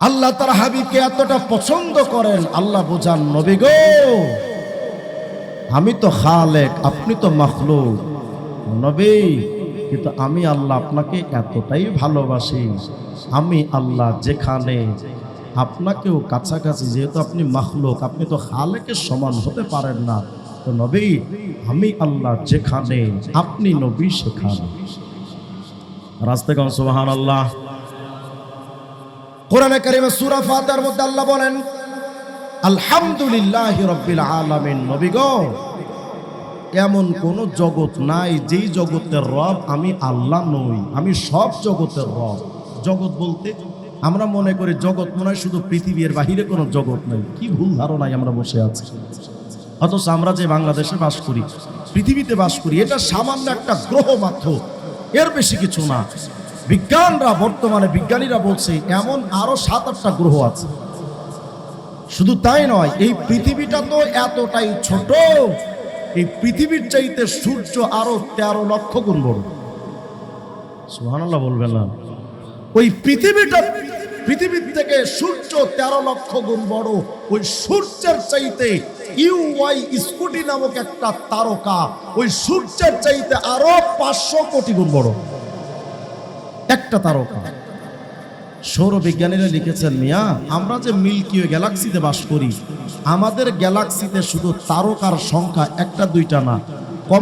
আল্লাহ তার হাবিবকে এতটা পছন্দ করেন, আল্লাহ বোঝান নবী গো, আমি তো খালেক, আপনি তো মাখলুক নবী, কিন্তু আমি আল্লাহ আপনাকে এতটাই ভালোবাসি, আমি আল্লাহ যেখানে আপনাকেও কাছাকাছি, যেহেতু আপনি মাখলুক, আপনি তো খালেকের সমান হতে পারেন না, তো নবী আমি আল্লাহ যেখানে আপনি নবী সেখানে। রাস্তাগণ সুবহানাল্লাহ। কোরআনে কারিমে সূরা ফাতিহার মধ্যে আল্লাহ বলেন আলহামদুলিল্লাহি রাব্বিল আলামিন। নবী গো, এমন কোন জগৎ নাই যেই জগতের রব আমি আল্লাহ নই, আমি সব জগতের রব। জগৎ বলতে আমরা মনে করি জগৎ মনে হয় শুধু পৃথিবীর বাহিরে কোনো জগৎ নেই। কি ভুল ধারণায় আমরা বসে আছি। অথচ আমরা যে বাংলাদেশে বাস করি, পৃথিবীতে বাস করি, এটা সামান্য একটা গ্রহ মাত্র, এর বেশি কিছু না। বিজ্ঞানরা বর্তমানে বিজ্ঞানীরা বলছে এমন আরো 7-8টা গ্রহ আছে। শুধু তাই নয়, এই পৃথিবীটা তো এতটাই ছোট, এই পৃথিবীর চাইতে সূর্য আরো 13 লক্ষ গুণ বড়। সুবহানাল্লাহ বলবেন না? ওই পৃথিবীর থেকে সূর্য 13 লক্ষ গুণ বড়। ওই সূর্যের চাইতে ইউআই স্কুটি নামক একটা তারকা ওই সূর্যের চাইতে আরো 500 কোটি গুণ বড় একটা তারকা। সৌরবিজ্ঞানীরা লিখেছেন, মিয়া আমরা যে মিল্কি ওয়ে গ্যালাক্সিতে বাস করি, আমাদের গ্যালাক্সিতে শুধু তারকার সংখ্যা 1-2টা না,